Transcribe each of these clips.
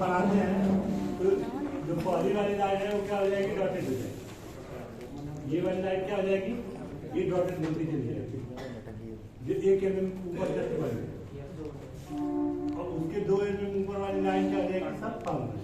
बनाते हैं तो जो पहली वाली लाइन है वो क्या हो जाएगी, डॉटेड हो जाएगी। ये वाली लाइन क्या हो जाएगी, ये डॉटेड मिलती चली जाएगी, जो 1 mm ऊपर जाके बनेगी। और उसके 2 mm ऊपर वाली लाइन क्या हो जाएगी, सब फॉर्म है।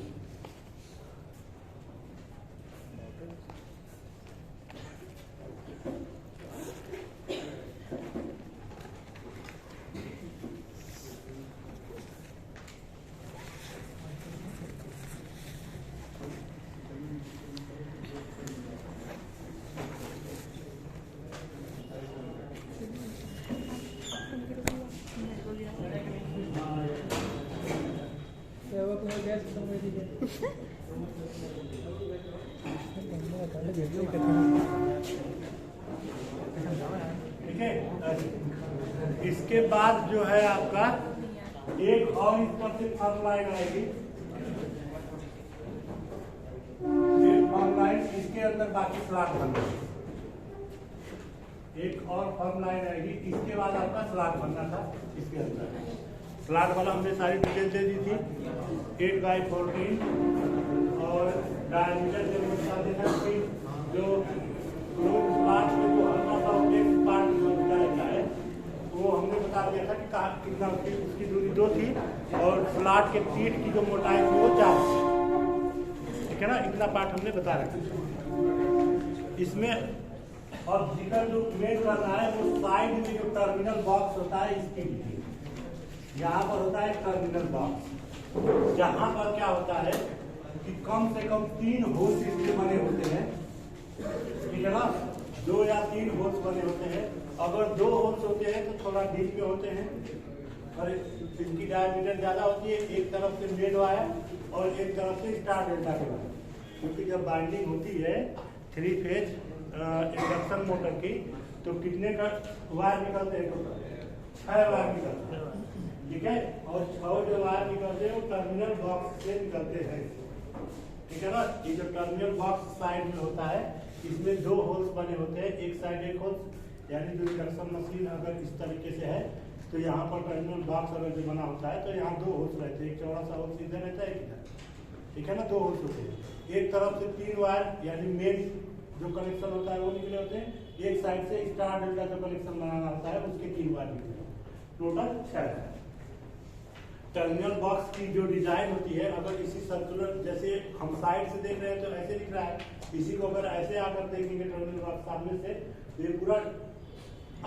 ठीक है, इसके बाद जो है आपका एक और इस पर से फर्म लाइन आएगी, एक फर्म लाइन, इसके अंदर बाकी स्लॉट बनना है। एक और फर्म लाइन आएगी, इसके बाद आपका स्लॉट बनना था। इसके अंदर स्लॉट वाला हमने सारी डिटेल दे दी थी, 8x14 और डायमीटर जो बता देना कि जो स्लॉट में जो हल्का सा एक पार्ट होता है वो हमने बता दिया था कि कितना उसकी दूरी 2 थी और स्लॉट के पीठ की जो मोटाई थी वो 4 थी। ठीक है ना, इतना पार्ट हमने बता रखा। इसमें अब जिक्र जो मेन करना है वो साइड में जो टर्मिनल बॉक्स होता है इसके लिए, यहाँ पर होता है टर्मिनल बॉक्स, जहाँ पर क्या होता है कि कम से कम 3 होल्स इसके बने होते हैं। ठीक है ना, 2 या 3 होल्स बने होते हैं। अगर 2 होल्स होते हैं तो थोड़ा डीप में होते हैं और इनकी डायमीटर ज्यादा होती है, एक तरफ से मेन वायर और एक तरफ से स्टार डेल्टा के वायर, क्योंकि जब बाइंडिंग होती है 3 फेज इंडक्शन मोटर की तो कितने का वायर निकलते हैं, 6 वायर निकलते हैं। ठीक है, और 6 जो वायर निकलते हैं वो टर्मिनल बॉक्स से निकलते हैं। ठीक है ना, ये जो टर्मिनल बॉक्स साइड में होता है इसमें 2 होल्स बने होते हैं, एक साइड एक होल्स, यानी जो इंडक्शन मशीन अगर इस तरीके से है तो यहाँ पर टर्मिनल बॉक्स अगर जो बना होता है तो यहाँ 2 होल्स रहते हैं, एक चौड़ा सा होल्स इधर रहता है, एक इधर। ठीक है ना, 2 होल्स होते हैं। एक तरफ से 3 वायर यानी मेन जो कनेक्शन होता है वो निकले होते हैं, एक साइड से स्टार डेल्टा जो कनेक्शन बनाना होता है उसके 3 वायर निकले, टोटल 6। टर्मिनल बॉक्स की जो डिजाइन होती है, अगर इसी सर्कुलर जैसे हम साइड से देख रहे हैं तो ऐसे दिख रहा है, इसी को अगर ऐसे आकर देखेंगे टर्मिनल बॉक्स सामने से तो ये पूरा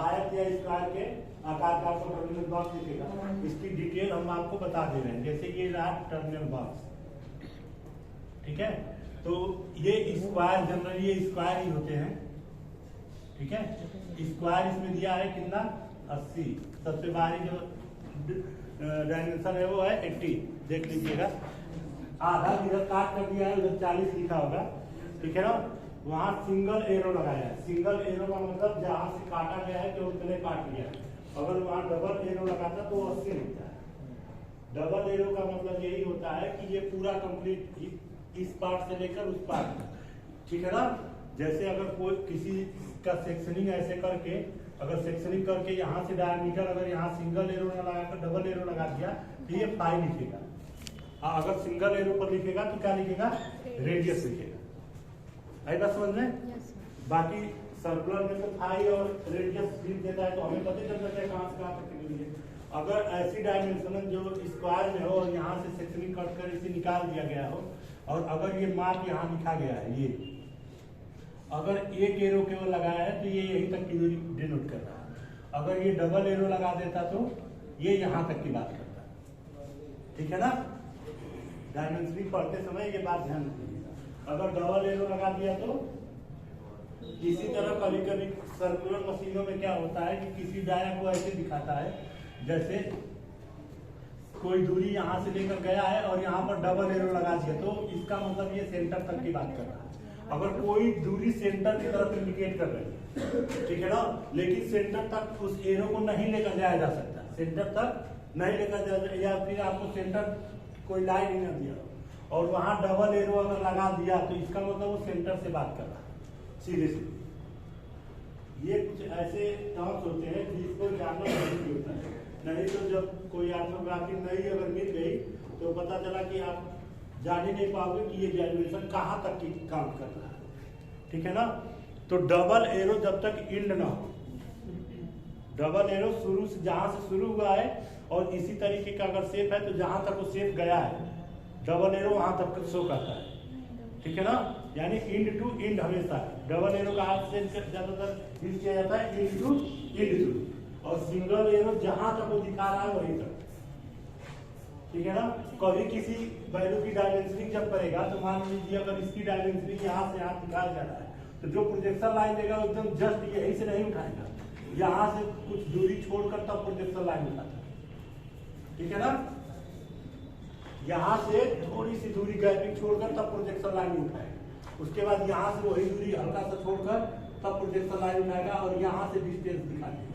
आयत या स्क्वायर के आकार का आपको टर्मिनल बॉक्स दिखेगा। इसकी डिटेल हम आपको बता दे रहे हैं, जैसे ये रहा टर्मिनल बॉक्स। ठीक है, तो ये स्क्वायर जनरली ये स्क्वायर ही होते हैं। ठीक है, स्क्वायर इसमें दिया है कितना, 80। सबसे बाहरी जो डायमेंशन है वो है 80, देख लीजिएगा। आधा इधर काट कर दिया है, उधर 40 लिखा होगा। ठीक है ना, वहाँ सिंगल एरो लगाया है। सिंगल एरो का मतलब जहाँ से काटा गया है तो उतने काट लिया। अगर वहाँ डबल एरो लगाता तो 80 लिखता है। डबल एरो का मतलब यही होता है कि ये पूरा कंप्लीट इस पार्ट से लेकर उस पार्ट तक। ठीक है ना, जैसे अगर कोई किसी का सेक्शनिंग ऐसे करके, अगर सेक्शनिंग करके यहाँ से डायमीटर अगर यहाँ सिंगल एरो न लगाकर डबल एरो लगा दिया तो ये पाई लिखेगा। अगर सिंगल एरो पर लिखेगा तो क्या लिखेगा, रेडियस लिखेगा। आई बात समझ में? बाकी सर्कुलर में तो थाई और रेडियस भी देता है तो हमें पता चल सकता है कहाँ से कहाँ तक के लिए। अगर ऐसी डायमेंशन जो स्क्वायर में हो और यहाँ से सेक्शनिंग कट कर इसे निकाल दिया गया हो और अगर ये माप यहाँ लिखा गया है, ये अगर एक एरो केवल लगाया है तो ये यहीं तक की दूरी डिनोट कर रहा है। अगर ये डबल एरो लगा देता तो ये यहाँ तक की बात करता है। ठीक है ना, डायमेंशनिंग पढ़ते समय ये बात ध्यान रखिएगा। अगर डबल एरो लगा दिया तो इसी तरह कभी कभी सर्कुलर मशीनों में क्या होता है कि किसी डाया को ऐसे दिखाता है जैसे कोई दूरी यहाँ से लेकर गया है और यहाँ पर डबल एरो लगा दिया तो इसका मतलब ये सेंटर तक की बात कर रहा है। अगर कोई दूरी सेंटर की तरफ इंडिकेट कर रही है, ठीक है ना, लेकिन सेंटर तक उस एरो को नहीं लेकर जाया जा सकता, सेंटर तक नहीं लेकर जाया, या फिर आपको सेंटर कोई लाइन ही ना दिया और वहाँ डबल एरो अगर लगा दिया तो इसका मतलब वो सेंटर से बात कर रहा है सीधे सीधे। ये कुछ ऐसे टर्म्स होते हैं जिसको जानना जरूरी होता है, नहीं तो जब कोई ऑर्थोग्राफी नई अगर मिल गई तो पता चला कि आप जान ही नहीं पाओगे कि ये ग्रेजुएशन कहाँ तक की काम कर रहा है। ठीक है ना। तो डबल एरो जब तक इंड ना हो, डबल एरो शुरू से जहाँ से शुरू हुआ है और इसी तरीके का अगर शेप है तो जहाँ तक वो शेप गया है डबल एरो वहाँ तक शो करता है। ठीक है ना। यानी इंड टू इंड हमेशा डबल एरो का हाथ से ज्यादातर यूज किया जाता है इंड टू इंड टू, और सिंगल एरो जहां तक वो दिखा रहा है वहीं तक। ठीक है ना। कभी किसी वैल्यू की डायमेंशनिंग जब करेगा तो मान लीजिए अगर इसकी डायमेंशनिंग यहाँ से यहाँ दिखाया जा रहा है तो जो प्रोजेक्शन लाइन देगा वो एकदम जस्ट यही से नहीं उठाएगा, यहाँ से कुछ दूरी छोड़कर तब प्रोजेक्शन लाइन उठाता है। ठीक है ना। यहाँ से थोड़ी सी दूरी गैपिंग छोड़कर तब प्रोजेक्शन लाइन उठाएगा, उसके बाद यहाँ से वही दूरी हल्का सा छोड़कर तब प्रोजेक्शन लाइन उठाएगा और यहाँ से डिस्टेंस दिखा देगा।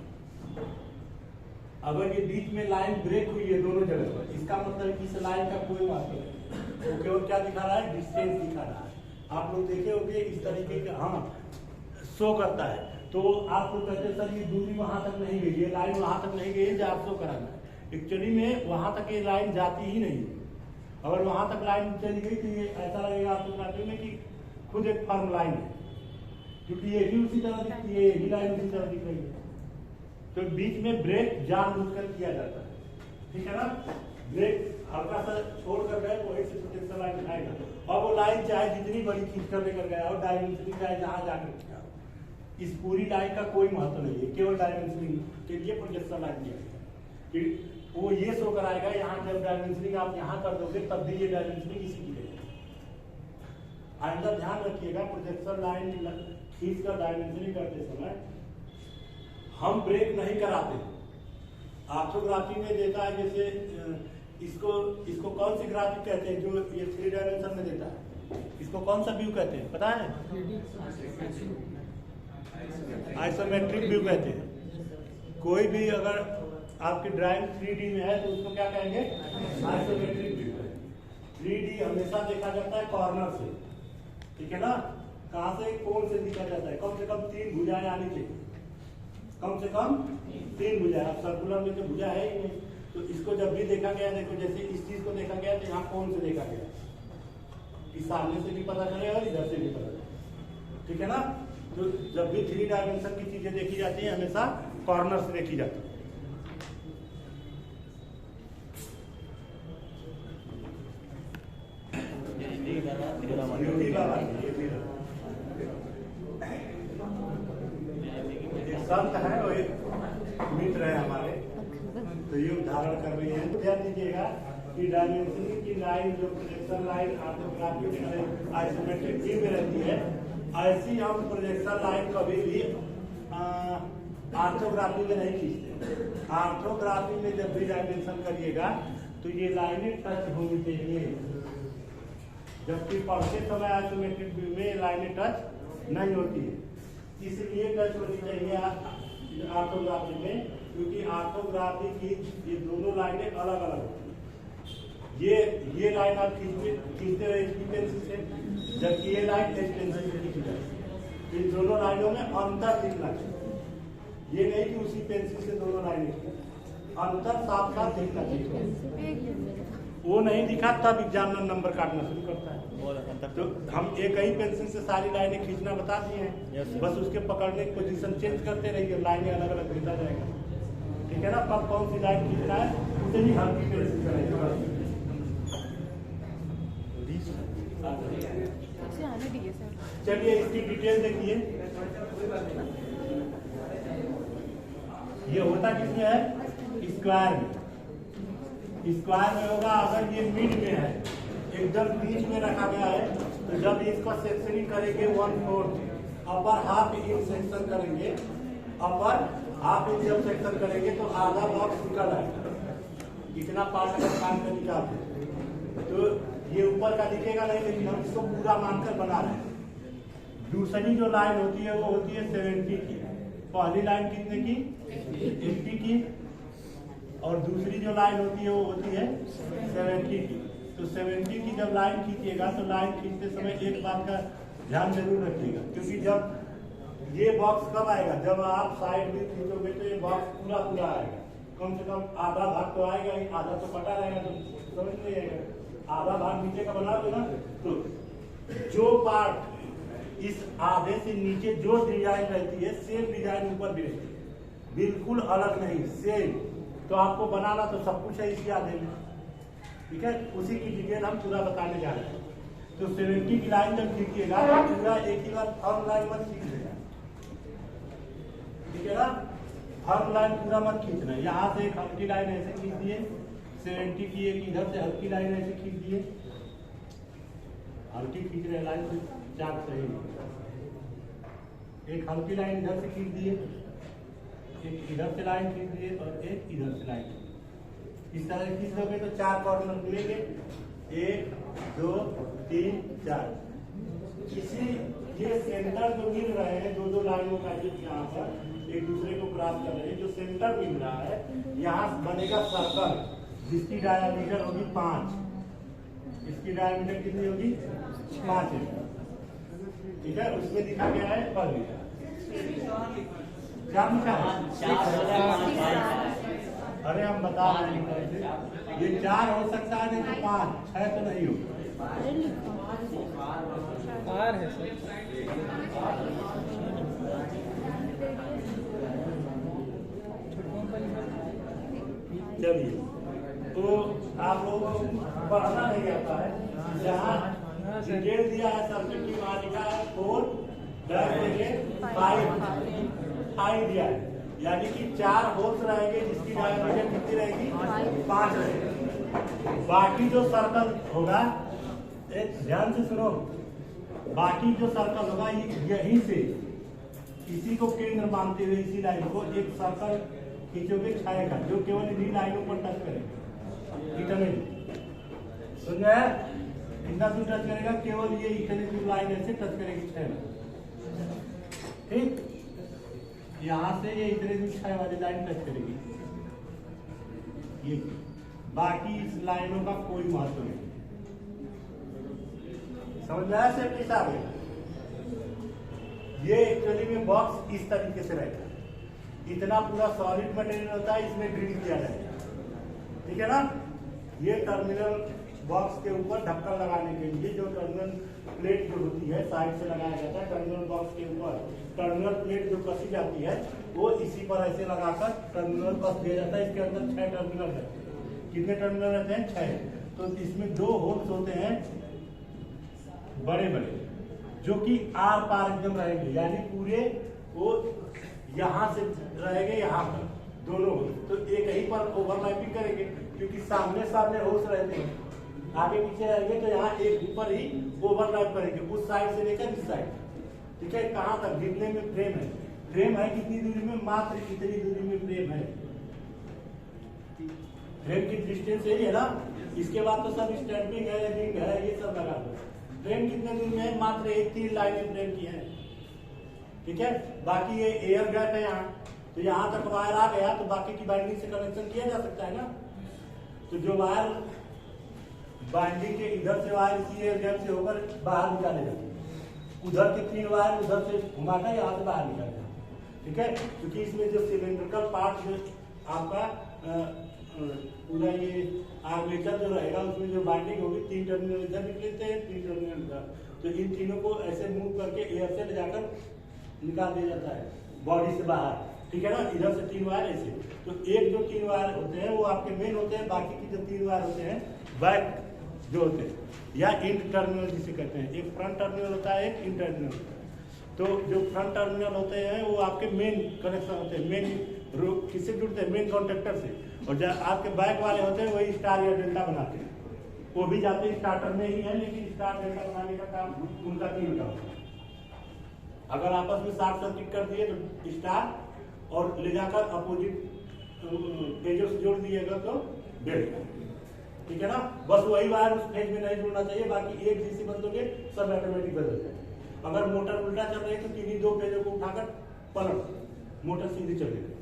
अगर ये बीच में लाइन ब्रेक हुई है दोनों जगह पर, इसका मतलब इस लाइन का कोई महत्व नहीं, वो केवल क्या दिखा रहा है, डिस्टेंस दिखा रहा है। आप लोग देखे होंगे इस तरीके का, हाँ शो करता है। तो आप लोग कहते हैं सर ये दूरी वहां तक नहीं गई, ये लाइन वहां तक नहीं गई जो आप शो कराना है। एक्चुअली में वहां तक ये लाइन जाती ही नहीं। अगर वहां तक लाइन चली गई तो ये ऐसा लगेगा आपको बनाते में कि खुद एक फर्म लाइन है, क्योंकि ये भी उसी तरह दिखती है, ये लाइन उसी तरह दिख रही है। तो बीच में ब्रेक जानबूझकर किया जाता है। ठीक है ना। ब्रेक हल्का सा छोड़ कर गए वही से प्रोटेक्शन लाइन उठाएगा और वो लाइन चाहे जितनी बड़ी खींच कर लेकर गया और डायमेंशनिंग चाहे जहां जाकर किया, इस पूरी लाइन का कोई महत्व नहीं है, केवल डायमेंशनिंग के लिए प्रोजेक्शन लाइन दिया गया। वो ये शो कराएगा यहाँ जब डायमेंशनिंग आप यहाँ कर दोगे तब भी ये डायमेंशनिंग इसी की रहेगी। आइंदा ध्यान रखिएगा प्रोजेक्शन लाइन खींच कर डायमेंशनिंग करते समय हम ब्रेक नहीं कराते। ऑर्थोग्राफी में देता है जैसे इसको कौन सी ग्राफिक कहते हैं जो ये 3 डायमेंशन में देता है, इसको कौन सा व्यू कहते हैं पता है? आइसोमेट्रिक व्यू कहते हैं। कोई भी अगर आपकी ड्राइंग 3D में है तो उसको क्या कहेंगे? आइसोमेट्रिक व्यू है। 3D हमेशा देखा जाता है कॉर्नर से। ठीक है ना। कहां से? कोण से देखा जाता है। कम से कम 3 भुजाएं आनी चाहिए, कम से कम 3 भुजाएं। अब सर्कुलर में तो भुजा है ही नहीं, तो इसको जब भी देखा गया, देखो जैसे इस चीज को देखा गया तो यहाँ कोण से देखा गया, इस सामने से भी पता चलेगा और इधर से भी पता चलेगा। ठीक है ना। तो जब भी 3 डायमेंशन की चीजें देखी जाती है हमेशा कॉर्नर से देखी जाती है। संत है वो एक मित्र है हमारे, तो ये उदाहरण कर रही है। ध्यान दीजिएगा कि डायमेंशनिंग की लाइन जो प्रोजेक्शन लाइन ऑर्थोग्राफी में आइसोमेट्रिक व्यू में रहती है, ऐसी हम प्रोजेक्शन लाइन कभी भी ऑर्थोग्राफी में नहीं खींचते। ऑर्थोग्राफी में जब भी डायमेंशन करिएगा तो ये लाइनें टच होनी चाहिए, जबकि पढ़ते समय आइसोमेट्रिक व्यू में लाइनें टच नहीं होती है। इसलिए टच होनी चाहिए ऑर्थोग्राफी में, क्योंकि ऑर्थोग्राफी की ये दोनों लाइनें अलग अलग होती है। ये लाइन आप खींचते हो HP पेंसिल से, जबकि ये लाइन एच पेंसिल से खींची जाती है। इन दोनों लाइनों में अंतर दिखना चाहिए। ये नहीं कि उसी पेंसिल से दोनों लाइनें, अंतर साफ साफ दिखना चाहिए। वो नहीं दिखा तब एग्जामिनर नंबर काटना शुरू करता है। तो हम एक ही पेंसिल से सारी लाइनें खींचना बता दिए हैं, बस उसके पकड़ने की पोजीशन चेंज करते रहिए, लाइनें अलग अलग भेजा जाएगा। ठीक है ना। कब कौन सी लाइन खींचना है उसे ही हल्की पेंसिल करेंगे। चलिए इसकी डिटेल देखिए। ये होता किसमें है? स्क्वायर में। स्क्वायर में होगा अगर ये मिड में है, एकदम बीच में रखा गया है, तो जब इसका सेक्शनिंग करेंगे 1/4 अपर हाफ इंच सेक्शन करेंगे, अपर हाफ इंच जब सेक्शन करेंगे तो आधा बॉक्स निकल आएगा। इतना पार्ट अगर काम कर निकालते तो ये ऊपर का दिखेगा नहीं, लेकिन हम इसको पूरा मानकर बना रहे हैं। दूसरी जो लाइन होती है वो होती है 70 की। पहली लाइन कितने की? 80 की। और दूसरी जो लाइन होती है वो होती है 70 की। तो 70 की जब लाइन खींचिएगा तो लाइन खींचते समय एक बात का ध्यान जरूर रखिएगा, क्योंकि जब ये बॉक्स कब आएगा? जब आप साइड में खींचोगे तो ये बॉक्स पूरा पूरा आएगा। कम से कम आधा भाग तो आएगा ही, आधा तो कटा रहेगा तो समझ नहीं आएगा। आधा भाग नीचे का बना दो ना, तो जो पार्ट इस आधे से नीचे जो डिजाइन रहती है सेम डिजाइन ऊपर भी रहती है, बिल्कुल अलग नहीं, सेम। तो आपको बनाना तो सब कुछ है इसी आधे में, ठीक है। उसी की डिटेल हम पूरा बताने जा रहे हैं। तो 70 की लाइन जब खींचिएगा तो पूरा एक ही बार हर लाइन मत खींच देगा, ठीक है ना। हर लाइन पूरा मत खींचना है। यहाँ से एक हल्की लाइन ऐसे खींच दिए, 70 की एक इधर से हल्की लाइन ऐसे खींच दिए, हल्की खींच रहे लाइन से चार सही, एक हल्की लाइन इधर से खींच दिए, एक इधर से लाइन खींच दिए और एक इधर से लाइन। इस तरह खींच दोगे तो 4 कॉर्नर मिलेंगे, 1 2 3 4। इसी ये सेंटर जो मिल रहे हैं दो लाइनों का, यहाँ पर एक दूसरे को क्रॉस कर रहे हैं, जो सेंटर मिल रहा है यहाँ बनेगा सर्कल, जिसकी डायमीटर होगी 5, इसकी डायमीटर कितनी होगी 5 है, ठीक है। उसमें लिखा गया है पर क्या लिखा है, अरे हम बता रहे हैं ये 4 हो सकता है, नहीं तो 5, 6 तो नहीं होगा। चलिए, तो आप लोगों को पढ़ना नहीं आता है, जहाँ डिटेल दिया है सर्किट की वहाँ लिखा है 4/5 दिया है, यानी कि 4 होल्स रहेंगे जिसकी डायमीटर कितनी रहेगी 5 रहेगी। बाकी जो सर्कल होगा, एक ध्यान से सुनो, बाकी जो सर्कल होगा यहीं से इसी को केंद्र मानते हुए इसी लाइन को एक सर्कल खींचोगे 6 का, जो केवल इन्हीं लाइनों पर टच करेगा। इतने सुन रहे हैं, इतना दूर टच करेगा, केवल ये इतने दूर लाइन ऐसे टच करेगी 6 में, ठीक। यहाँ से ये इतने दूर 6 वाली लाइन टच करेगी, ये बाकी इस लाइनों का कोई महत्व नहीं। समझ में आया सेफ्टी साहब? ये एक्चुअली में बॉक्स इस तरीके से रहेगा, इतना पूरा सॉलिड मटेरियल होता है, इसमें ड्रिल किया जाएगा, ठीक है ना। ये टर्मिनल बॉक्स के ऊपर ढक्कन लगाने के लिए जो टर्मिनल प्लेट जो होती है साइड से लगाया जाता है, टर्मिनल बॉक्स के ऊपर टर्मिनल प्लेट जो कसी जाती है वो इसी पर ऐसे लगाकर टर्मिनल कस दिया जाता है। इसके अंदर 6 टर्मिनल रहते हैं। कितने टर्मिनल रहते हैं? 6। तो इसमें 2 होल्स होते हैं बड़े बड़े, जो कि आर पार एकदम रहेंगे, यानी पूरे वो यहाँ से रहेंगे यहाँ पर दोनों होल्स, तो एक ही पर ओवरलैपिंग करेंगे, क्योंकि सामने सामने होल्स रहते हैं, आगे पीछे रहेंगे, तो यहाँ एक ऊपर ही ओवरलैप करेंगे, उस साइड से लेकर इस साइड, ठीक है। कहाँ तक? जितने में फ्रेम है, फ्रेम है कितनी दूरी में? मात्र कितनी दूरी में फ्रेम है, फ्रेम की डिस्टेंस यही है ना। इसके बाद तो सब स्टैंपिंग है, रिंग है, ये सब लगा दो। फ्रेम कितने दूर में है? मात्र 1-3 लाइन फ्रेम की है, ठीक है। बाकी ये एयर गैप है यहाँ, तो यहाँ तक वायर आ गया तो बाकी की बाइंडिंग से कनेक्शन किया जा सकता है ना। तो जो वायर बाइंडिंग के इधर से वायर इसी एयर गैप से होकर बाहर निकाले जाते हैं, उधर के 3 वायर उधर से घुमाकर यहाँ से बाहर निकाले जाते हैं, ठीक है। क्योंकि इसमें जो सिलेंड्रिकल पार्ट जो आपका पूरा ये आर्मेचर जो रहेगा उसमें जो बाइंडिंग होगी, 3 टर्मिनल इधर निकलते हैं, 3 टर्मिनल इधर, तो इन तीनों को ऐसे मूव करके एयर से ले जाकर निकाल दिया जाता है बॉडी से बाहर, ठीक है ना। इधर से 3 वायर ऐसे, तो एक जो 3 वायर होते हैं वो आपके मेन होते हैं, बाकी की जो 3 वायर होते हैं बैक जो होते हैं, या इंड टर्मिनल जिसे कहते हैं। एक फ्रंट टर्मिनल होता है, एक इंड टर्मिनल होता है। तो जो फ्रंट टर्मिनल होते हैं वो आपके मेन कनेक्शन होते हैं, मेन किससे जुड़ते हैं? मेन कॉन्ट्रैक्टर से। और जब आपके बैक वाले होते हैं वही स्टार या डेल्टा बनाते हैं, वो भी जाते हैं स्टार्टर में ही है, लेकिन स्टार डेल्टा बनाने का काम उनका 3 का होता है। अगर आपस में शॉर्ट सर्किट कर दिए तो स्टार और ले जाकर अपोजिट पेजों से जोड़ दिएगा तो डेल्टा, ठीक है ना। बस वही वायर उस फेज में नहीं जुड़ना चाहिए, बाकी एक डीसी बंद होंगे सब ऑटोमेटिक बदल जाए। अगर मोटर उल्टा चल रही है तो किन्हीं 2 पेजों को उठाकर पलट, मोटर सीधी चलेगी।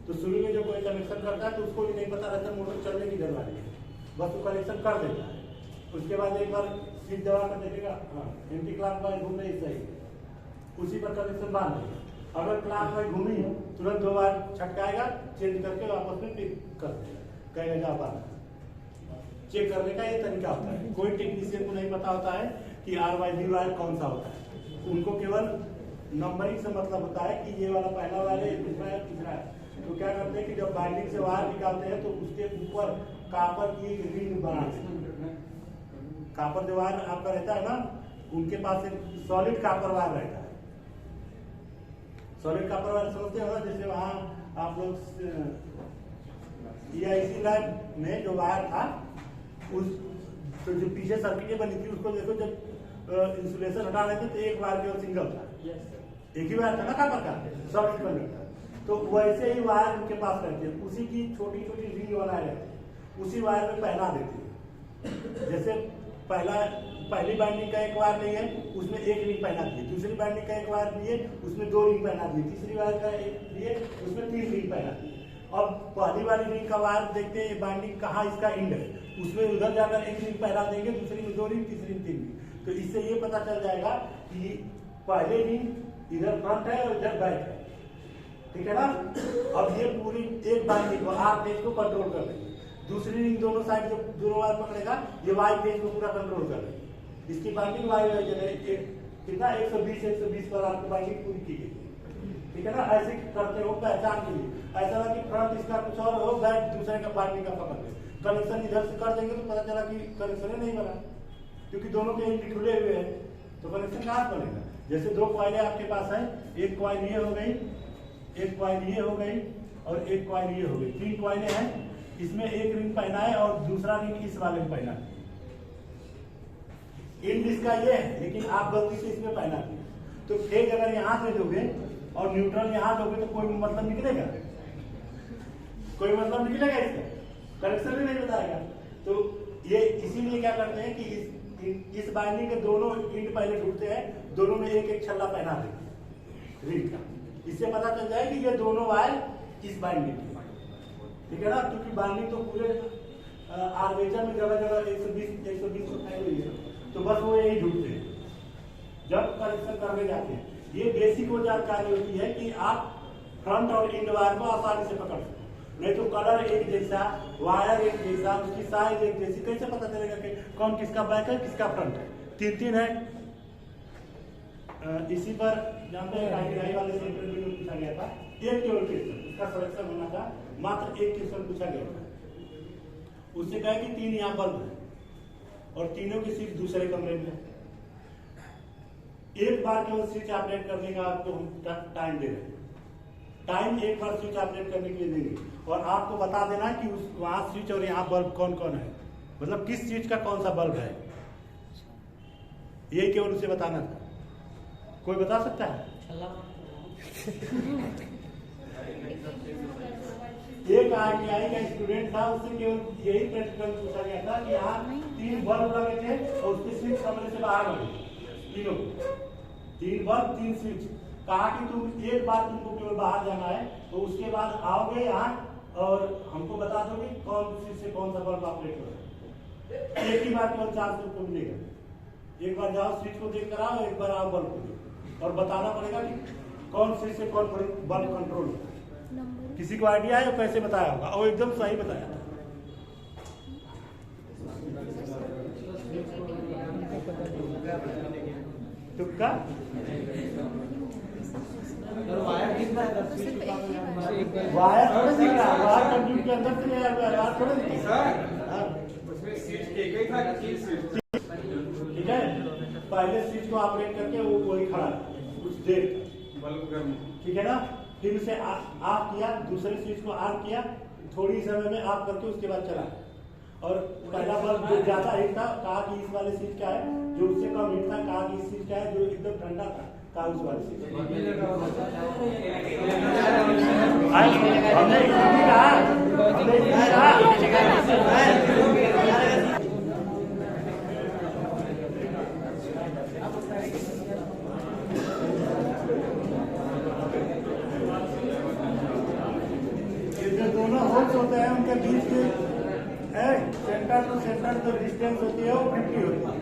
तो शुरू में जो कोई कनेक्शन करता है तो उसको भी नहीं पता रहता मोटर चलने की जरूरत है, बस वो कनेक्शन कर देता है। उसके बाद एक बार स्विच दबा कर देखेगा, हाँ एंटी क्लॉकवाइज घूम रही सही, उसी पर कनेक्शन बांध देगा। अगर क्लॉकवाइज घूमी तुरंत 2 बार छटकाएगा, चेंज करके वापस में पिक कर देगा, कहेगा जा बांध। चेक करने का ये तरीका होता है। कोई टेक्नीशियन को नहीं पता होता है कि RYG वायर कौन सा होता है, उनको केवल नंबरिंग से मतलब होता है कि ये वाला पहला वायर है, दूसरा है, तीसरा है। तो क्या करते हैं कि जब बाइंडिंग से वायर निकालते हैं तो उसके ऊपर कापर की एक रिंग बनाते हैं। कापर जो वायर आपका रहता है ना, उनके पास एक सॉलिड कापर वायर रहता है। सॉलिड कापर वायर समझते हो, जैसे वहाँ आप लोग EIC लैब में जो वायर था, उस तो जो पीछे सर्किटें बनी थी उसको देखो, जब इंसुलेशन हटा रहे थे तो एक वायर केवल सिंगल था, एक ही वायर था ना कापर का, सॉलिड बन था। तो वैसे ही वायर उनके पास रहते हैं, उसी की छोटी छोटी रिंग बनाए रहते हैं, उसी वायर में पहना देते हैं। जैसे पहली बाइंडिंग का एक वायर नहीं है, उसमें एक रिंग पहना दिए, दूसरी बाइंडिंग का एक वायर लिए, उसमें 2 रिंग पहना दिए, तीसरी वायर का एक लिए, उसमें 3 रिंग पहना दिए। अब पहली वाली रिंग का वायर देखते हैं बाइंडिंग कहाँ इसका एंड है, उसमें उधर जाकर एक रिंग पहना देंगे, दूसरी में 2 रिंग, तीसरी में 3 रिंग। तो इससे ये पता चल जाएगा कि पहले रिंग इधर फ्रंट है और इधर बैक है, ठीक है ना। अब ये पूरी एक बाइंडिंग को आर फेज को कंट्रोल कर लेंगे, दूसरी रिंग दोनों साइड जो दोनों वायर पकड़ेगा, ये वाई फेज को पूरा कंट्रोल कर लेंगे। इसकी बाइंडिंग वाई कितना 120 पर आपकी बाइंडिंग पूरी की गई, ठीक है ना। ऐसे करते हो पहचान के लिए, ऐसा ना कि फ्रंट इसका कुछ और हो, बैक दूसरे का बाइंडिंग का पकड़ ले। कनेक्शन इधर से कर देंगे तो पता चला कि कनेक्शन नहीं बना, क्योंकि दोनों के एंड खुले हुए हैं, तो कनेक्शन कहाँ बनेगा। जैसे 2 कॉइलें आपके पास है, एक कॉइल ये हो गई, एक कॉइल ये हो गई और एक कॉइल ये हो गई, 3 कॉइलें हैं। इसमें एक रिंग पहना है और दूसरा रिंग इस वाले में पहना है। एंड इसका ये है, लेकिन आप गलती से इसमें पहना दिए, तो फेज अगर यहाँ से दोगे और न्यूट्रल यहाँ दोगे तो कोई मतलब निकलेगा, कोई मतलब निकलेगा, इसका कनेक्शन भी नहीं बताएगा। तो ये इसीलिए क्या करते हैं कि इस बाइंडिंग के दोनों एंड पहले ढूंढते हैं, दोनों में एक एक छल्ला पहना देंगे रिंग का। इससे पता चल जाए कि ये दोनों वायर इस बाइंडिंग की, ठीक है ना। क्योंकि बाइंडिंग तो पूरे आर्मेचर में जगह जगह 120 को फैली हुई है, तो बस वो यही ढूंढते हैं जब कनेक्शन करने जाते हैं। ये बेसिक वो जानकारी होती है कि आप फ्रंट और एंड वायर को आसानी से पकड़ सकते, नहीं तो कलर एक जैसा, वायर एक जैसा, उसकी साइज एक जैसी, कैसे पता चलेगा कि कौन किसका बैक है किसका फ्रंट है। 3 है। इसी पर जानते हैं राई वाले से इंटरव्यू में पूछा गया था, एक केवल क्वेश्चन, इसका सिलेक्शन होना था, मात्र एक क्वेश्चन पूछा गया था। उससे कहा कि 3 यहाँ बल्ब है और तीनों की स्विच दूसरे कमरे में। एक बार केवल स्विच ऑपरेट करने का आपको टाइम दे रहे हैं, टाइम एक बार स्विच ऑपरेट करने के लिए देंगे और आपको बता देना कि वहां स्विच और यहाँ बल्ब कौन कौन है, मतलब किस स्विच का कौन सा बल्ब है, यही केवल उसे बताना था। कोई बता सकता है? एक ITI का स्टूडेंट था, उससे केवल यही प्रैक्टिकल पूछा गया था कि यहाँ 3 बल्ब लगे थे और उसके स्विच कमरे से बाहर लगे, तीनों 3 बल्ब 3 स्विच। कहा कि तुम एक बार तुमको केवल बाहर जाना है, तो उसके बाद आओगे यहाँ और हमको बता दोगे कौन स्विच से कौन सा बल्ब ऑपरेट हो रहा है। एक ही बार केवल 400 रुपये मिलेगा। एक बार जाओ स्विच को देख कर आओ, एक बार आओ बल्ब को देखो और बताना पड़ेगा कि कौन स्विच से कौन बल्ब कंट्रोल होता है। किसी को आइडिया है कैसे बताया होगा? और एकदम सही बताया था। तुक्का वायर कितना है? वायर थोड़ा सी वायर कंप्यूटर के अंदर से नहीं आया, वायर थोड़ा सी उसमें स्विच एक ही था, ठीक है। पहले स्विच को ऑपरेट करके वो वही खड़ा कुछ देर बल्ब गर्म, ठीक है ना। फिर उसे ऑफ किया, दूसरे स्विच को ऑन किया, थोड़ी समय में ऑफ करके उसके बाद चला। और पहला बल्ब जो ज्यादा हीट था कहा कि इस वाले स्विच का है, जो उससे कम हीट था कहा कि इस स्विच का है, जो एकदम ठंडा था कहा उस वाले स्विच। हमने दोनों होल्स होते हैं, उनके बीच में सेंटर टू सेंटर जो डिस्टेंस होती है वो 50 होती है।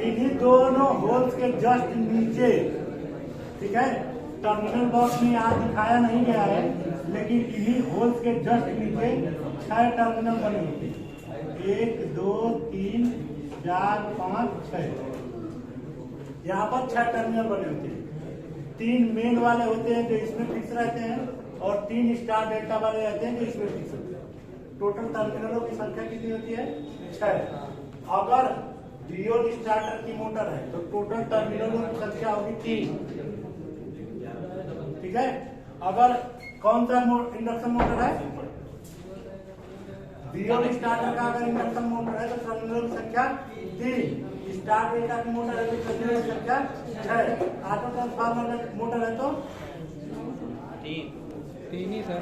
इन्हीं दोनों होल्स के जस्ट नीचे, ठीक है, टर्मिनल बॉक्स में यहाँ दिखाया नहीं गया है, लेकिन इन्हीं होल्स के जस्ट नीचे 6 टर्मिनल बनी होती है। 1 2 3 4 5 6। यहाँ पर 6 टर्मिनल बने होते हैं। 3 मेन वाले होते हैं जो इसमें फिक्स रहते हैं और 3 स्टार डेल्टा वाले रहते हैं जो इसमें फिक्स होते हैं। टोटल टर्मिनलों की संख्या कितनी होती है? 6। अगर ड्यूल स्टार्टर की मोटर है तो टोटल टर्मिनलों की संख्या होगी 3। ठीक है। अगर कौन सा इंडक्शन मोटर है? ड्यूल स्टार्टर का अगर इंडक्शन मोटर है तो टर्मिनलों की संख्या 3। स्टार डेल्टा की मोटर है तो टर्मिनल की संख्या 6। ऑटो ट्रांसफार्मर मोटर है तो 3 ही सर।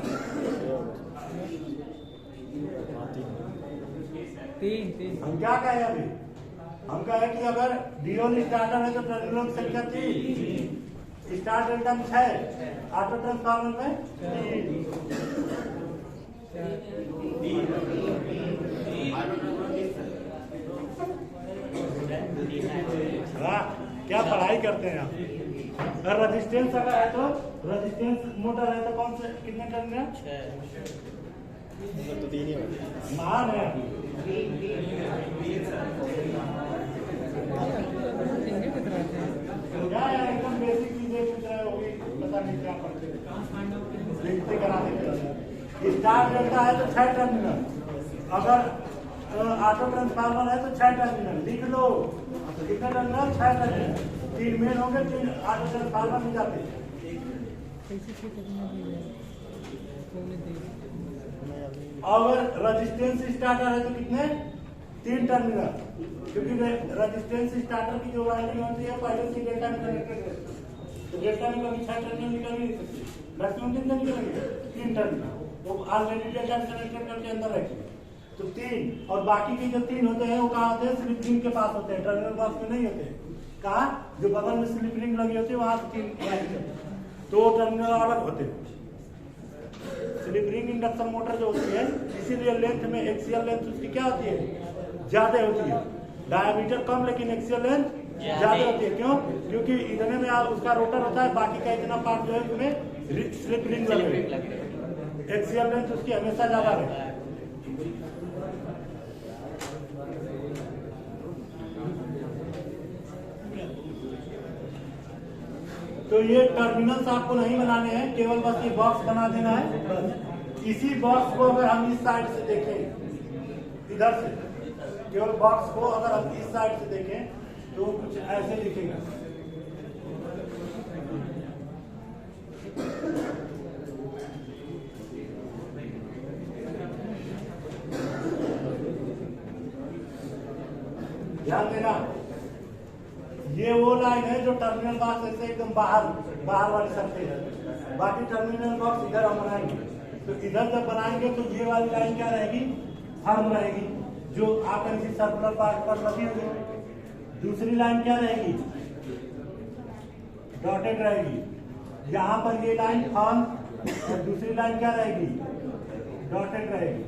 3 हम क्या कहे अभी? हम कहे कि अगर ड्यूल स्टार्टर है तो टर्मिनलों की संख्या 3, स्टार डेल्टा में 6, ऑटो ट्रांसफार्मर में 3। क्या पढ़ाई करते हैं आप? अगर रेजिस्टेंस अगर है तो रेजिस्टेंस मोटर है तो कौन से कितने टर्मिनल? 6। तो 3 ही मान है। क्या यार एकदम बेसिक चीजें पूछ रहे होगी, पता नहीं क्या पढ़ते लिखते कराने के। स्टार डेल्टा है तो 6 टर्मिनल, अगर ऑटो ट्रांसफार्मर है तो 6 टर्मिनल। लिख लो कितने टर्मिनल? 6 टर्मिनल। 3 मेन होंगे, 3 ऑटो ट्रांसफार्मर में जाते हैं। अगर रेजिस्टेंस स्टार्टर है तो कितने? 3 टर्मिनल, क्योंकि रेजिस्टेंस स्टार्टर की जो वायरिंग होती है पहले से डेल्टा में कनेक्टेड है, तो डेल्टा में कभी 6 टर्मिनल निकल नहीं सकते। मैक्सिमम कितने निकलेंगे? 3 टर्मिनल, वो ऑलरेडी डेल्टा में कनेक्टेड करके अंदर रखेंगे तो 3। और बाकी के जो 3 होते हैं वो कहाँ होते हैं? स्लिप रिंग के पास होते हैं, टर्मिनल बॉक्स में नहीं होते। कहाँ? जो बगल में स्लिप रिंग लगी होती है वहां से 3 वायरिंग होते हैं, तो टर्मिनल अलग होते हैं। स्लिप रिंग इंडक्शन मोटर जो होती है, इसीलिए लेंथ में एक्सियल लेंथ उसकी क्या होती है? ज्यादा होती है। डायमीटर कम लेकिन एक्सियल लेंथ ज्यादा होती है। क्यों? क्योंकि इतने में उसका रोटर होता है, बाकी का इतना पार्ट जो है उसमें स्लिप रिंग लगे। एक्सियल लेंथ उसकी हमेशा ज्यादा रहती है। तो ये टर्मिनल्स आपको नहीं बनाने हैं, केवल बस ये बॉक्स बना देना है बस। इसी बॉक्स को अगर हम इस साइड से देखें, इधर से केवल बॉक्स को अगर हम इस साइड से देखें तो कुछ ऐसे दिखेगा। ध्यान देना, ये वो लाइन है जो टर्मिनल बॉक्स से एकदम बाहर वाली सरफेस है। बाकी टर्मिनल बॉक्स इधर हम बनाएंगे, तो इधर जब बनाएंगे तो ये वाली लाइन क्या रहेगी? फर्म रहेगी, जो आकर इसी सर्कुलर पार्ट पर लगी होगी। दूसरी लाइन क्या रहेगी? डॉटेड रहेगी। यहाँ पर ये लाइन फर्म और दूसरी लाइन क्या रहेगी? डॉटेड रहेगी।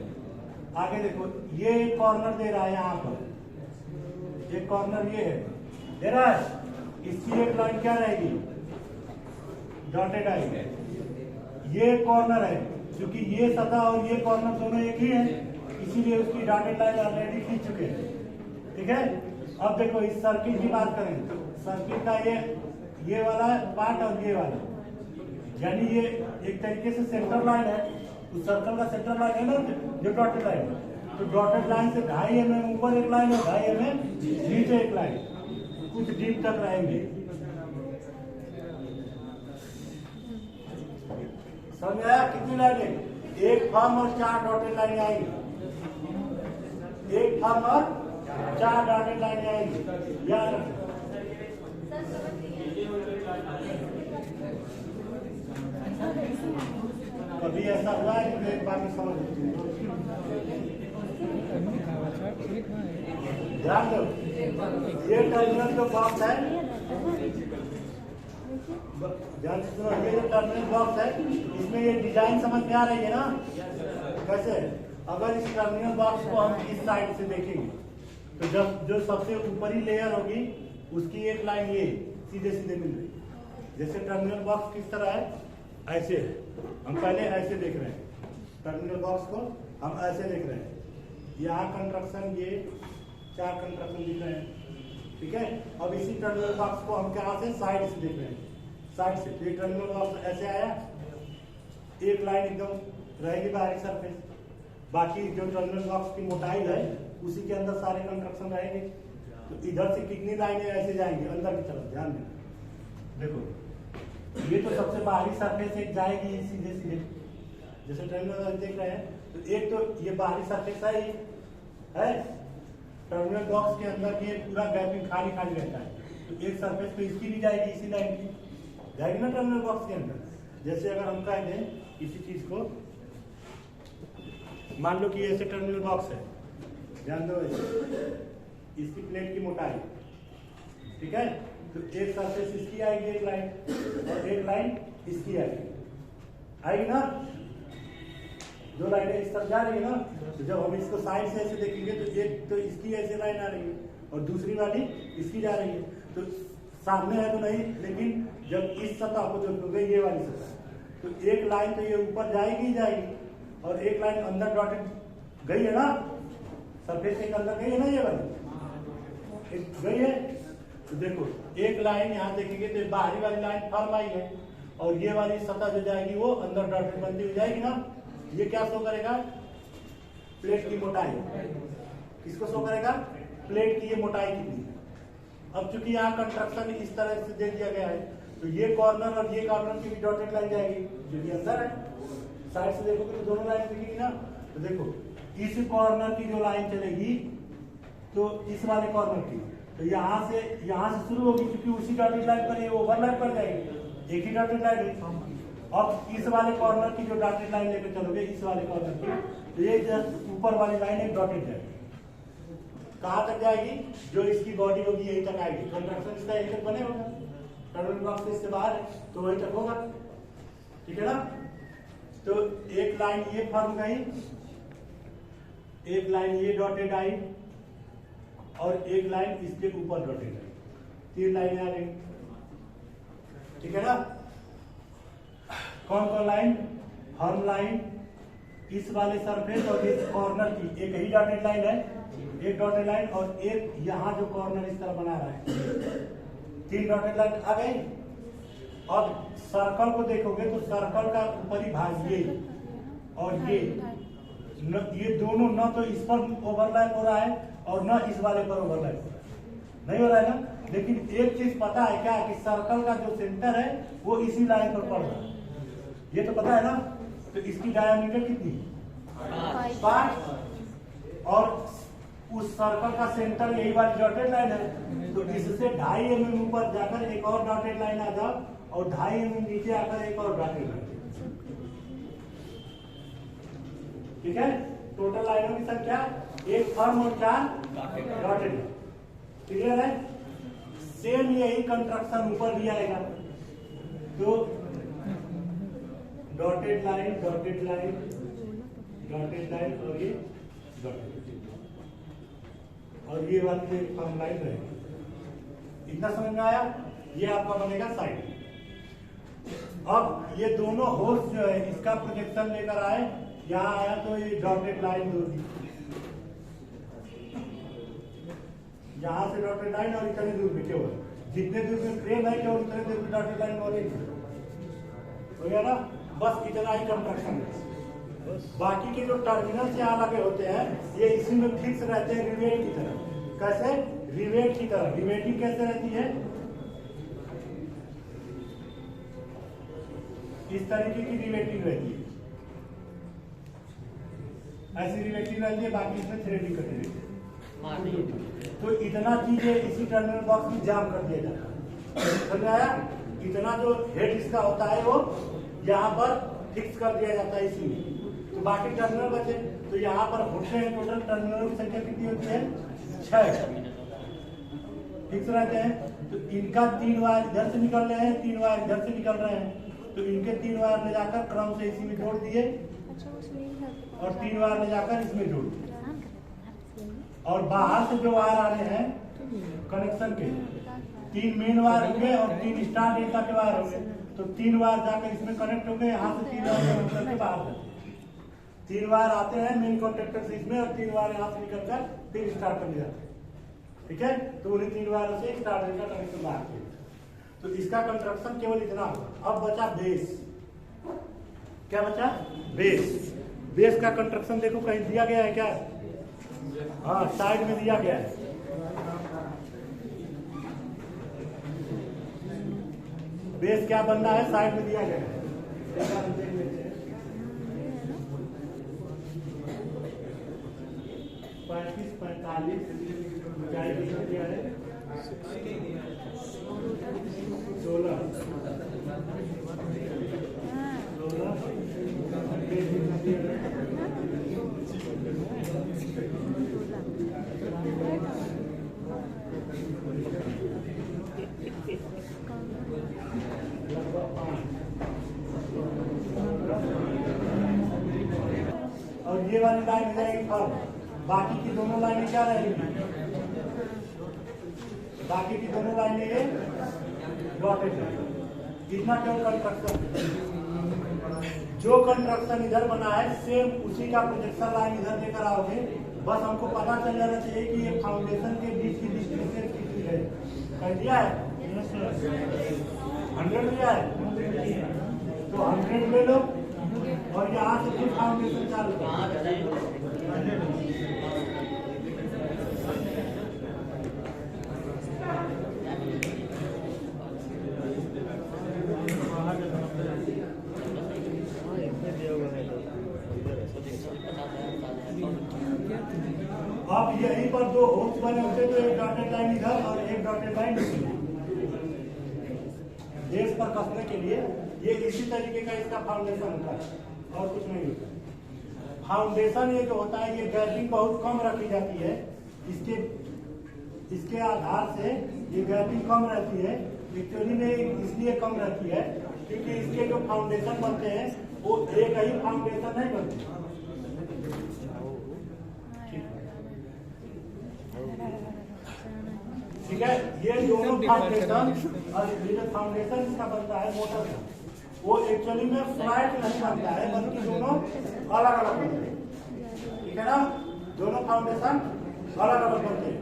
आगे देखो, ये एक कॉर्नर दे रहा है, यहाँ पर एक कॉर्नर ये है दे रहा है, इसकी एक लाइन क्या रहेगी? डॉटेड आएगी। ये कॉर्नर है, क्योंकि ये सतह और ये कॉर्नर दोनों एक ही है, इसीलिए उसकी डॉटेड लाइन ऑलरेडी खींच चुके हैं। ठीक है। अब देखो इस सर्किल की बात करें, सर्किल का ये वाला पार्ट और ये वाला, यानी ये एक तरीके से सेंटर लाइन है। उस सर्कल का सेंटर लाइन है ना जो डॉटेड लाइन है, तो डॉटेड लाइन से 2.5 mm ऊपर एक लाइन है, 2.5 mm नीचे एक लाइन, कुछ डीप तक रहेंगे। समझ आया? कितनी लाइनें? एक फर्म और 4 डॉटेड लाइन आएंगी। एक फर्म और 4 डॉटेड लाइन आएंगी, याद रखना। कभी ऐसा हुआ है कि एक बार में समझ ध्यान दो, ये टर्मिनल जो बॉक्स है, ध्यान से सुनो, ये जो टर्मिनल बॉक्स है इसमें ये डिजाइन समझ में आ रही है ना? कैसे? अगर इस टर्मिनल बॉक्स को हम इस साइड से देखेंगे तो जब जो सबसे ऊपरी लेयर होगी उसकी एक लाइन ये सीधे सीधे मिल रही है। जैसे टर्मिनल बॉक्स किस तरह है? ऐसे है। हम पहले ऐसे देख रहे हैं, टर्मिनल बॉक्स को हम ऐसे देख रहे हैं। यहाँ कंस्ट्रक्शन, ये 4 कंस्ट्रक्शन दिख रहे हैं, ठीक है। अब इसी टर्मिनल बॉक्स को हम क्या से साइड से देख रहे हैं, साइड से। तो ये टर्मिनल बॉक्स ऐसे आया, एक लाइन एकदम रहेगी बाहरी सरफेस, बाकी जो टर्मिनल बॉक्स की मोटाई है उसी के अंदर सारे कंस्ट्रक्शन रहेंगे। तो इधर से कितनी लाइनें ऐसे जाएंगी अंदर की तरफ, ध्यान दें। देखो ये तो सबसे बाहरी सरफेस एक जाएगी सीधे सीधे, जैसे टर्मिनल देख रहे हैं। तो एक तो ये बाहरी सरफेस है टर्मिनल बॉक्स के अंदर ये पूरा गैपिंग खाली खाली रहता है। तो एक सरफेस पे इसकी भी जाएगी, इसी लाइन की जाएगी ना टर्मिनल बॉक्स के अंदर। जैसे अगर हम कह दें इसी चीज को, मान लो कि ऐसे टर्मिनल बॉक्स है, ध्यान दो, इसकी प्लेट की मोटाई, ठीक है। तो एक सरफेस इसकी आएगी एक लाइन, और एक लाइन इसकी आएगी ना। 2 लाइनें इस तरफ जा रही है ना। तो जब हम इसको साइड से ऐसे देखेंगे तो एक तो इसकी ऐसे लाइन आ रही है और दूसरी वाली इसकी जा रही है। तो सामने है तो नहीं, लेकिन जब इस सतह को देखोगे ये वाली सतह, तो एक लाइन तो ये ऊपर जाएगी ही जाएगी, और एक लाइन अंदर डॉटेड गई है ना, सरफेस के अंदर गई है ना, ये वाली गई है। तो देखो एक लाइन यहाँ देखेंगे तो बाहरी वाली लाइन फर्म आई है, और ये वाली सतह जो जाएगी वो अंदर डॉटेड बनती हुई जाएगी ना। ये क्या शो करेगा, प्लेट की मोटाई। किसको शो करेगा, प्लेट की ये मोटाई कितनी है। अब चूंकि यहाँ कंस्ट्रक्शन इस तरह से दे दिया गया है, तो ये कॉर्नर और ये कॉर्नर की भी डॉटेड लाइन जाएगी, जो कि अंदर है। साइड से देखोगे तो दोनों लाइन दिखेगी ना। तो देखो इस कॉर्नर की जो लाइन चलेगी, तो इस वाले कॉर्नर की, तो यहाँ से शुरू होगी, क्योंकि उसी डॉटेड लाइन पर ये ओवरलैप कर जाएगी, एक ही डॉटेड लाइन है। अब इस वाले कॉर्नर की जो डॉटेड लाइन लेकर चलोगे, इस वाले कॉर्नर की, तो ये जस्ट ऊपर वाली लाइन एक डॉटेड जाएगी। कहाँ तक जाएगी, जो इसकी बॉडी होगी यही तक आएगी। कंस्ट्रक्शन इसका यही तक बने होगा, टर्मिनल बॉक्स इससे बाहर है तो वही तक होगा, ठीक है ना। तो एक लाइन ये फॉर्म गई, एक लाइन ये डॉटेड आई, और एक लाइन इसके ऊपर डॉटेड आई, 3 लाइनें आ गई, ठीक है ना। कौन कौन लाइन, हॉर्न लाइन, इस वाले सरफेस और इस कॉर्नर की एक ही डॉटेड लाइन है, एक डॉटेड लाइन, और एक यहाँ जो कॉर्नर इस तरह बना रहा है, 3 डॉटेड लाइन आ गई। अब सर्कल को देखोगे तो सर्कल का ऊपरी भाग ये और ये दोनों न तो इस पर ओवरलैप हो रहा है और न इस वाले पर ओवरलैप हो रहा है, नहीं हो रहा है ना। लेकिन एक चीज पता है क्या, कि सर्कल का जो सेंटर है वो इसी लाइन पर पड़ रहा है, ये तो पता है ना। तो इसकी डायमीटर कितनी, 5, और उस सर्कल का सेंटर यही वाली डॉटेड लाइन है। तो इससे 2.5 mm ऊपर जाकर एक और डॉटेड लाइन आ जाओ, और 2.5 mm नीचे आकर एक और डॉटेड लाइन, ठीक है। टोटल लाइनों की संख्या 1 फर्म और 4 डॉटेड, क्लियर है। सेम यही कंस्ट्रक्शन ऊपर भी आएगा। तो dotted line, dotted line, dotted line, और ये डॉटेड, और ये वाली एक फर्म लाइन रहेगी। इतना समझ में आया। ये आपका बनेगा साइड। अब ये दोनों होल्स जो है इसका प्रोजेक्शन लेकर आए, यहाँ आया तो ये डॉटेड लाइन होगी, यहाँ से डॉटेड लाइन, और इतने दूर पे केवल जितने दूर में फ्रेम है केवल उतने दूर पे डॉटेड लाइन हो गया ना। बस इतना ही कंस्ट्रक्शन है। बाकी के जो टर्मिनल से यहाँ लगे होते हैं ये इसी में फिक्स रहते हैं, रिवेट की तरह। कैसे, रिवेट की तरह। रिवेटिंग कैसे रहती है, इस तरीके की रिवेटिंग रहती है, ऐसी रिवेटिंग रहती है। बाकी इसमें थ्रेडिंग करती रहती है। तो इतना चीजें इसी टर्मिनल बॉक्स में जाम कर दिया जाता है, समझ आया। इतना जो हेड इसका होता है वो यहाँ पर फिक्स कर दिया जाता है इसी में। तो बाकी टर्मिनल बचे, तो यहाँ पर होते हैं टोटल टर्मिनल की संख्या कितनी होती है, 6 फिक्स रहते हैं। तो इनका 3 वायर इधर से निकल रहे हैं, 3 वायर इधर से निकल रहे हैं। तो इनके 3 वायर ले जाकर क्रम से इसी में जोड़ दिए, और 3 वायर ले जाकर इसमें जोड़ दिए। और बाहर से जो वायर आ रहे हैं कनेक्शन के, 3 मेन वायर होंगे और 3 स्टार डेल्टा के वायर होंगे। तो 3 वायर जाकर इसमें कनेक्ट हो गए, यहाँ से 3 वायर कनेक्ट करके बाहर कर। 3 बार आते हैं मेन कॉन्ट्रैक्टर से इसमें, और 3 बार यहाँ से निकल कर फिर स्टार्ट करने जाते हैं। ठीक है, तो उन्हें 3 बार से स्टार्टर का कनेक्शन मारते हैं। तो इसका कंस्ट्रक्शन केवल इतना होगा। अब बचा बेस। क्या बचा? बेस। बेस का कंस्ट्रक्शन देखो कहीं दिया गया है क्या? हाँ, साइड में दिया गया है। बेस क्या बनना है, साइड में दिया गया है। 35-45 ऊंचाई कितना दिया है? 16 और ये वाली लाइन हो जाएगी फर्म। बाकी की दोनों लाइनें क्या रहेंगी? बाकी की दोनों लाइनें ये डॉटेड है। कितना क्यों कंस्ट्रक्शन? जो कंस्ट्रक्शन इधर बना है सेम उसी का प्रोजेक्शन लाइन इधर लेकर आओगे। बस हमको पता चल जाना चाहिए कि ये फाउंडेशन के बीच की डिस्टेंस कितनी है। कह दिया है 100 लिया है, तो 100 ले लो और यहाँ से फिर फाउंडेशन चालू करो। अब यहीं पर 2 होल्स बने होते तो एक डॉटेड लाइन इधर और एक डॉटेड लाइन बेस पर कसने के लिए ये इसी तरीके का इसका फाउंडेशन होता है और कुछ नहीं होता। फाउंडेशन ये जो होता है ये गैपिंग बहुत कम रखी जाती है। इसके आधार से ये गैपिंग कम रहती है। एक्चुअली में इसलिए कम रहती है क्योंकि इसके जो फाउंडेशन बनते हैं वो एक ही फाउंडेशन नहीं बनते। ठीक है, ये दोनों फाउंडेशन और ये जो फाउंडेशन इसका बनता है मोटर का, वो एक्चुअली में फ्लैट नहीं बनता है बल्कि दोनों अलग अलग बनते हैं। ठीक है ना, दोनों फाउंडेशन अलग अलग बनते हैं।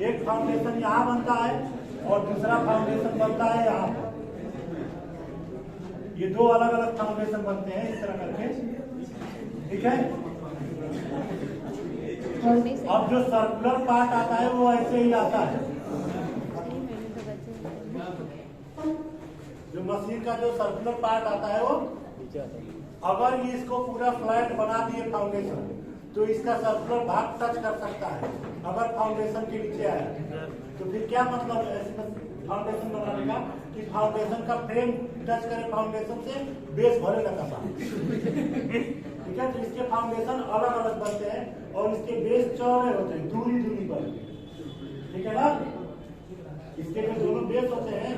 एक फाउंडेशन यहाँ बनता है और दूसरा फाउंडेशन बनता है यहाँ पर। ये 2 अलग अलग फाउंडेशन बनते हैं इस तरह करके। ठीक है, अब जो सर्कुलर पार्ट आता है वो ऐसे ही आता है। जो मशीन का जो सर्कुलर पार्ट आता है वो, अगर ये इसको पूरा फ्लैट बना दिए फाउंडेशन तो इसका सर्कुलर भाग टच कर सकता है। अगर फाउंडेशन के नीचे आया तो फिर क्या मतलब है फाउंडेशन बनाने का कि फाउंडेशन का फ्रेम टच करे फाउंडेशन से बेस भरे लगा। ठीक है, तो इसके फाउंडेशन अलग अलग बनते हैं और इसके बेस चौड़े होते हैं दूरी दूरी पर। ठीक है ना, इसके जो दोनों बेस होते हैं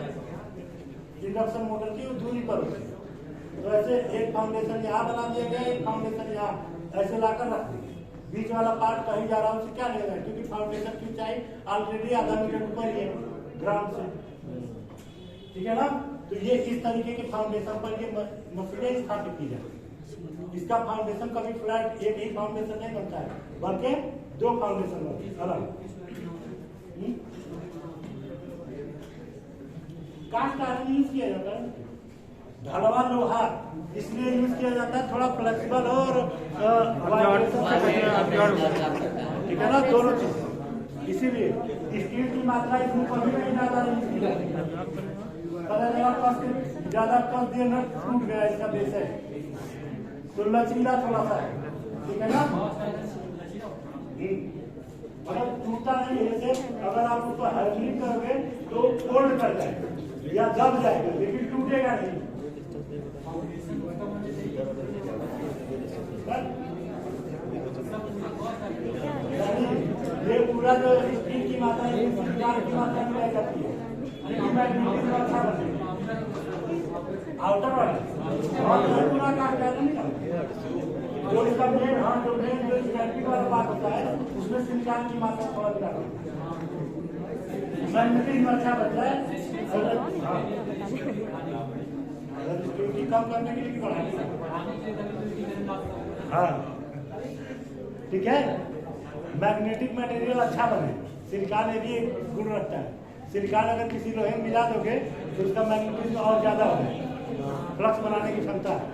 इंडक्शन मोटर की वो दूरी पर होते हैं। तो ऐसे एक फाउंडेशन यहाँ बना दिया गया, एक फाउंडेशन यहाँ ऐसे लाकर रख दिया। बीच वाला पार्ट कहीं जा रहा है उससे क्या लेगा, क्योंकि फाउंडेशन की ऊंचाई ऑलरेडी आधा मीटर ऊपर ही है ग्राउंड से। ठीक है ना, तो ये इस तरीके के फाउंडेशन पर ये मशीनें स्थापित की जाती है। इसका फाउंडेशन कभी फ्लैट एक ही फाउंडेशन नहीं बनता है बल्कि 2 फाउंडेशन बनते हैं अलग। कास्ट आयरन यूज किया जाता है, ढलवा लोहा इसलिए यूज किया जाता है थोड़ा फ्लेक्सिबल और ठीक है ना, दोनों चीज। इसीलिए स्टील की मात्रा इसमें कभी नहीं ज्यादा ज्यादा कस दिए न टूट गया इसका बेस है तो लचीला थोड़ा सा है। ठीक है ना, मतलब टूटता नहीं है। जैसे अगर आप उसको हैंडलिंग करोगे तो फोल्ड कर जाएगा या दब जाएगा लेकिन टूटेगा नहीं। ये पूरा जो स्टील की मात्रा है की मात्रा में रह जाती है। आउटर वाला पूरा काट नहीं जो इसका मेन, हाँ जो मेन जो स्टैटिक वाला पार्ट होता है उसमें सिलिकॉन की मात्रा थोड़ा गिरा अच्छा बचता है। कम करने के लिए बढ़ाएंगे। हाँ, ठीक है। मैग्नेटिक मटेरियल अच्छा बने, सिलिकॉन ये भी एक गुण रखता है। सिलिकॉन अगर किसी लोहे में मिला दोगे तो उसका मैग्नेटिज्म और ज्यादा होगा, फ्लक्स बनाने की क्षमता है।